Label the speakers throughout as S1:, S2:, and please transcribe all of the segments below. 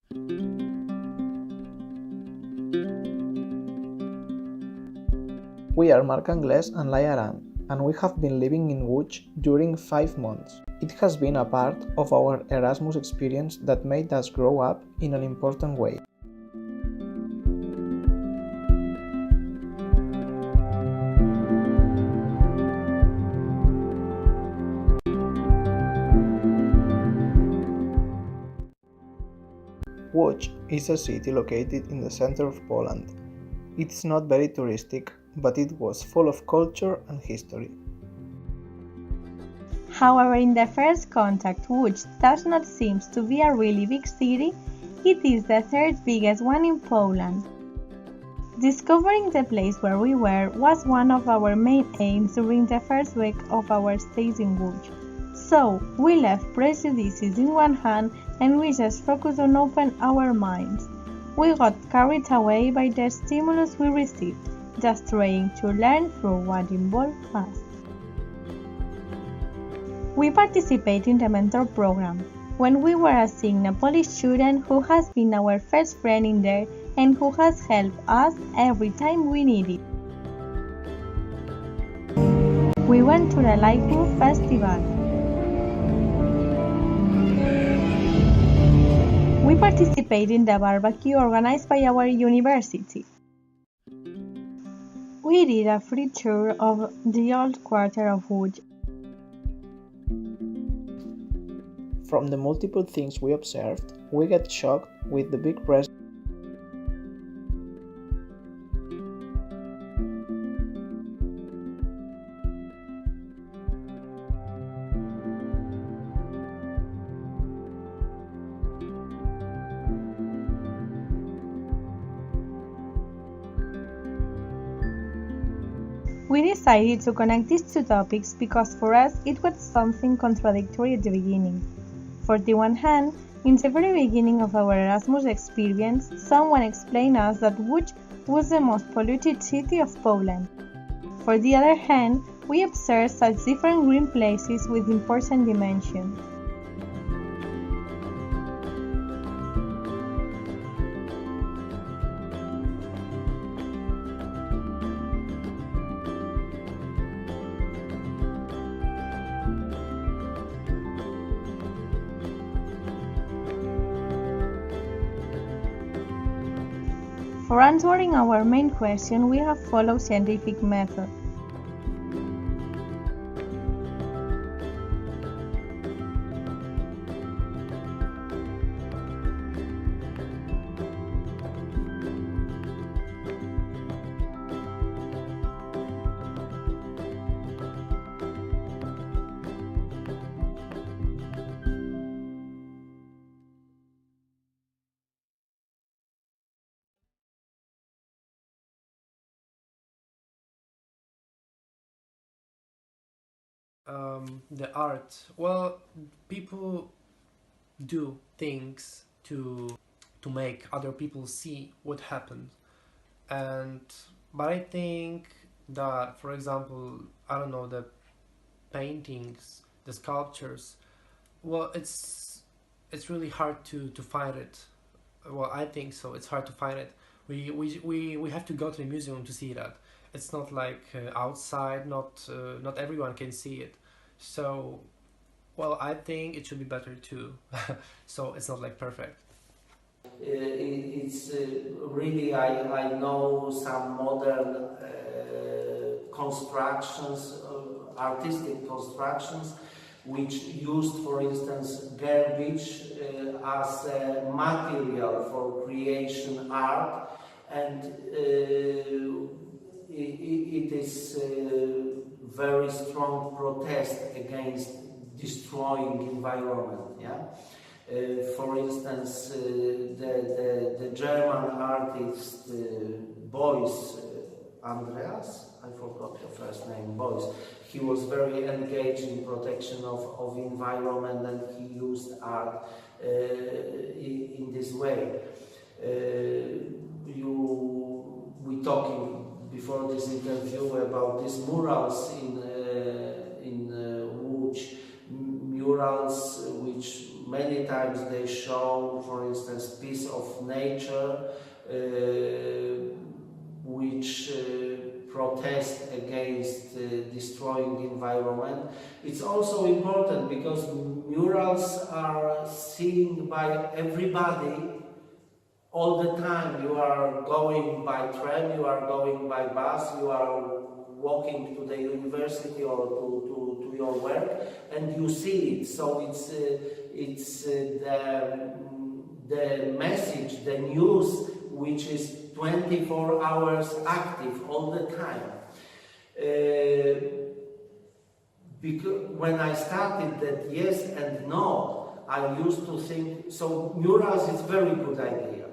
S1: We are Marc, Anglès and Laia Aran, and we have been living in Łódź during 5 months. It has been a part of our Erasmus experience that made us grow up in an important way. Łódź is a city located in the center of Poland. It's not very touristic, but it was full of culture and history.
S2: However, in the first contact, Łódź does not seem to be a really big city. It is the third biggest one in Poland. Discovering the place where we were was one of our main aims during the first week of our stays in Łódź. So, we left prejudices in one hand and we just focused on opening our minds. We got carried away by the stimulus we received, just trying to learn through what involved us. We participate in the mentor program, when we were assigned a Polish student who has been our first friend in there and who has helped us every time we need it. We went to the Laia festival. We participated in the barbecue organized by our university. We did a free tour of the old quarter of Łódź.
S1: From the multiple things we observed, we get shocked with the big presence.
S2: We decided to connect these two topics because for us it was something contradictory at the beginning. For the one hand, in the very beginning of our Erasmus experience, someone explained us that Łódź was the most polluted city of Poland. For the other hand, we observed such different green places with important dimensions. For answering our main question, we have followed scientific method.
S3: The art. Well, people do things to make other people see what happened, and but I think that, for example, I don't know, the paintings, the sculptures. Well, it's really hard to find it. Well, I think so. It's hard to find it. We have to go to the museum to see that. It's not like outside. Not everyone can see it. So, well, I think it should be better too. So it's not like perfect.
S4: It's really, I know some modern constructions, artistic constructions, which used, for instance, garbage as a material for creation art, and it is very strong protest against destroying environment. Yeah. For instance, the German artist Beuys, Andreas, I forgot the first name, Beuys. He was very engaged in protection of environment, and he used art in this way. We talking before this interview about these murals in Łódź, murals which many many times they show, for instance, piece of nature which protest against destroying the environment. It's also important because murals are seen by everybody all the time. You are going by train, you are going by bus, you are walking to the university or to your work, and you see it. So it's the message, the news, which is 24 hours active all the time. Because when I started that yes and no, I used to think, so murals is very good idea.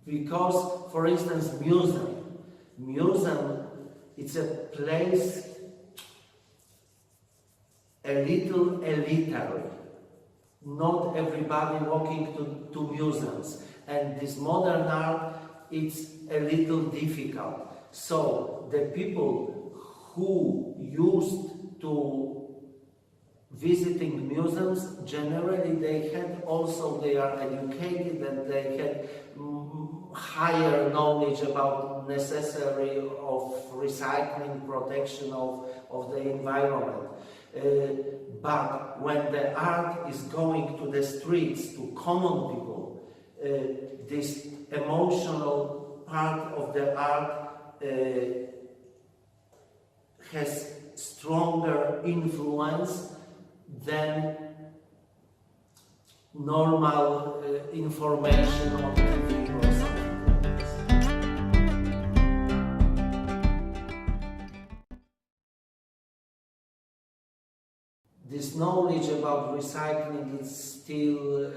S4: Because, for instance, museum, it's a place a little elitary. Not everybody walking to museums. And this modern art, it's a little difficult. So the people who used to visiting museums, generally they are educated and they had higher knowledge about necessary of recycling, protection of the environment. But when the art is going to the streets, to common people, this emotional part of the art has stronger influence than normal information on TV or something like this. This knowledge about recycling is still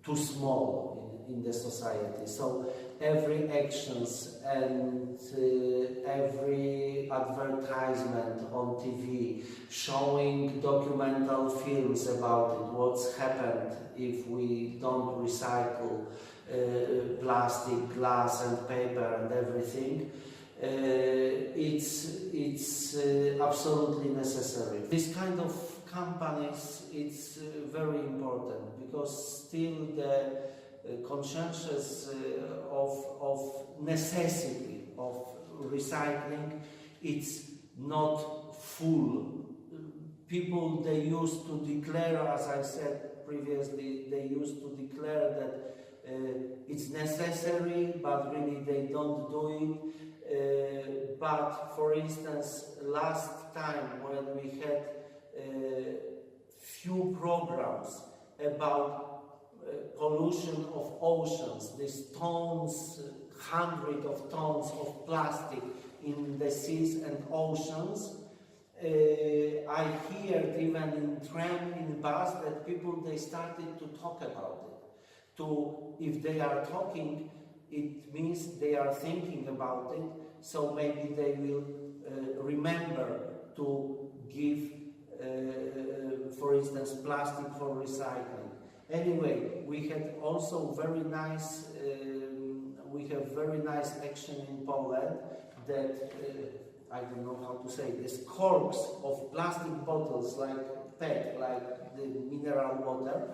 S4: too small in the society. So every actions and every advertisement on TV showing documental films about it, what's happened if we don't recycle plastic, glass and paper and everything, it's absolutely necessary. This kind of companies, it's very important because still the conscientious of necessity of recycling, it's not full. People, they used to declare, as I said previously, they used to declare that it's necessary, but really they don't do it. But for instance, last time when we had few programs about pollution of oceans, these tons, hundreds of tons of plastic in the seas and oceans, I heard even in tram, in bus, that people, they started to talk about it. If they are talking, it means they are thinking about it, so maybe they will remember to give, for instance, plastic for recycling. Anyway, we had also very nice, very nice action in Poland that, I don't know how to say this, corks of plastic bottles like PET, like the mineral water,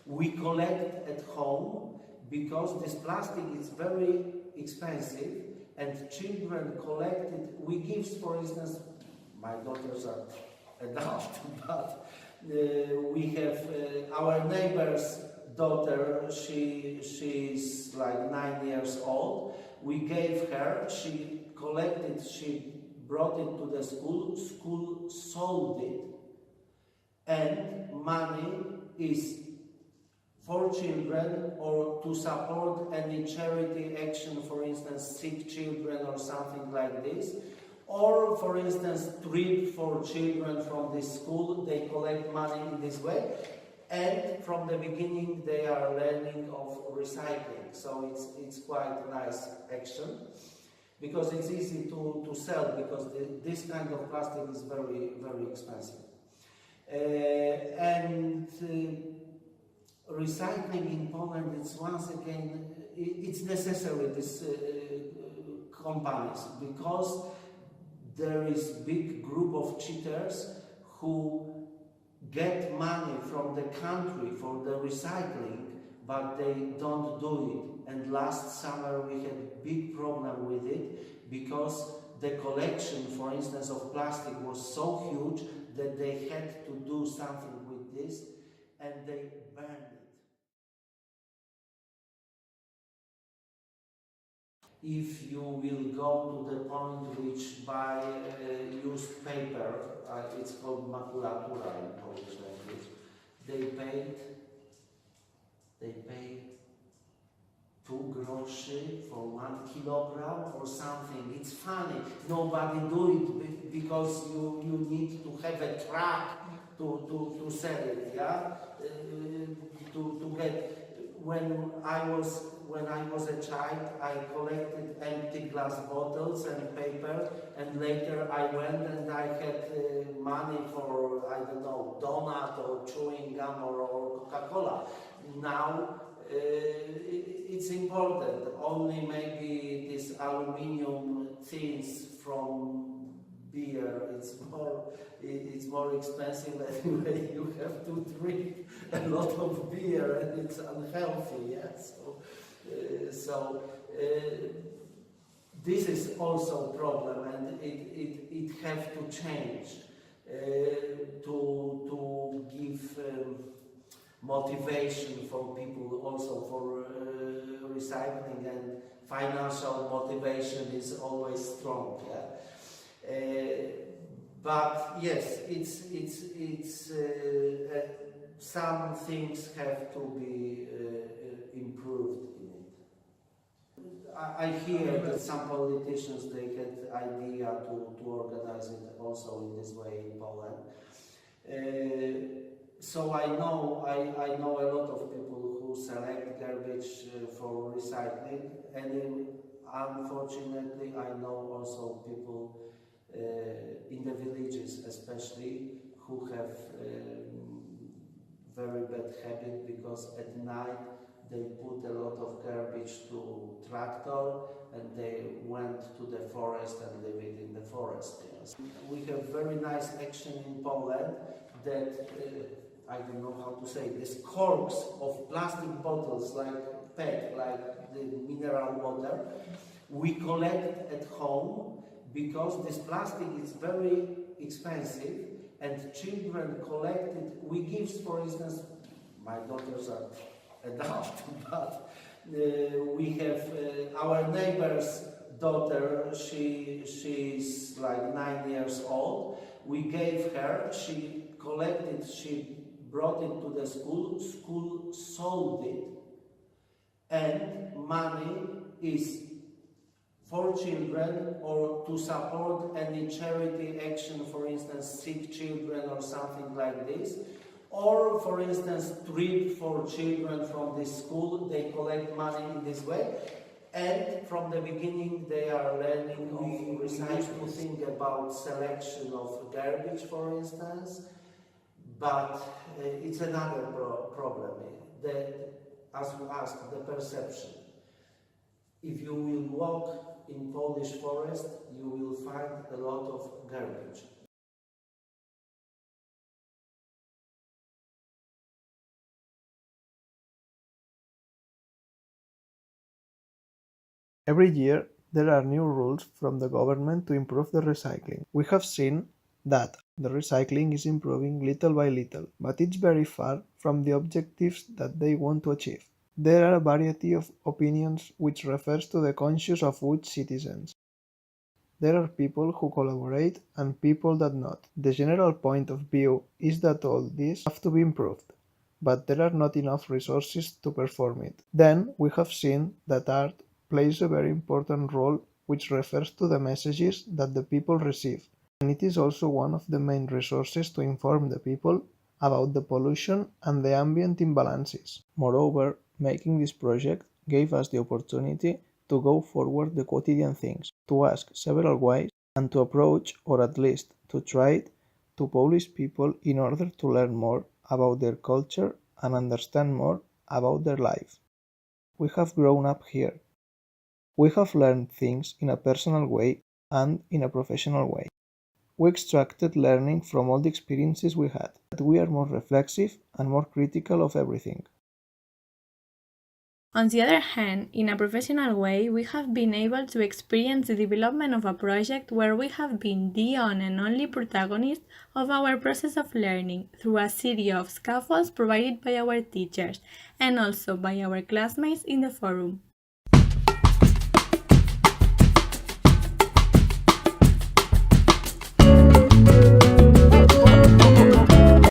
S4: we collect at home because this plastic is very expensive and children collect it. We give, for instance, my daughters are adult, but we have our neighbor's daughter, she's like 9 years old. We gave her, she collected, she brought it to the school sold it, and money is for children or to support any charity action, for instance, sick children or something like this. Or, for instance, trip for children from this school, they collect money in this way. And from the beginning, they are learning of recycling. So it's quite a nice action. Because it's easy to sell, because this kind of plastic is very, very expensive. Recycling in Poland, it's once again, it's necessary, this companies, because there is big group of cheaters who get money from the country for the recycling, but they don't do it. And last summer we had big problem with it because the collection, for instance, of plastic was so huge that they had to do something with this, and they burned it. If you will go to the point which buy used paper, it's called makulatura in Polish language, they paid 2 groszy for 1 kilogram or something. It's funny. Nobody do it because you need to have a truck to sell it, yeah? To get. When I was a child, I collected empty glass bottles and paper, and later I went and I had money for, I don't know, donut or chewing gum or Coca-Cola. Now it's important. Only maybe these aluminium things from beer, it's more expensive anyway. You have to drink a lot of beer and it's unhealthy. Yeah? So this is also a problem, and it has to change to give motivation for people, also for recycling, and financial motivation is always strong. Yeah? But yes, it's some things have to be improved in it. I hear that some politicians, they had idea to organize it also in this way in Poland. So I know a lot of people who select garbage for recycling, and unfortunately I know also people in the villages especially who have very bad habit, because at night they put a lot of garbage to tractor and they went to the forest and leave it in the forest. Yes. We have very nice action in Poland that I don't know how to say this, corks of plastic bottles like PET, like the mineral water, we collect at home, because this plastic is very expensive and children collect it. We give, for instance, my daughters are adult, but we have our neighbor's daughter, she's like 9 years old. We gave her, she collected, she brought it to the school sold it, and money is for children or to support any charity action, for instance, sick children or something like this, or for instance, trip for children from this school, they collect money in this way. And from the beginning they are learning of recycling, to think about selection of garbage, for instance, but it's another problem, as you asked, the perception. If you will walk in Polish forest, you will find a lot of garbage.
S1: Every year, there are new rules from the government to improve the recycling. We have seen that the recycling is improving little by little, but it's very far from the objectives that they want to achieve. There are a variety of opinions which refers to the conscience of which citizens. There are people who collaborate and people that not. The general point of view is that all these have to be improved, but there are not enough resources to perform it. Then we have seen that art plays a very important role, which refers to the messages that the people receive, and it is also one of the main resources to inform the people about the pollution and the ambient imbalances. Moreover, making this project gave us the opportunity to go forward the quotidian things, to ask several ways, and to approach, or at least to try it, to Polish people in order to learn more about their culture and understand more about their life. We have grown up here. We have learned things in a personal way and in a professional way. We extracted learning from all the experiences we had. We are more reflexive and more critical of everything.
S2: On the other hand, in a professional way, we have been able to experience the development of a project where we have been the one and only protagonist of our process of learning through a series of scaffolds provided by our teachers and also by our classmates in the forum.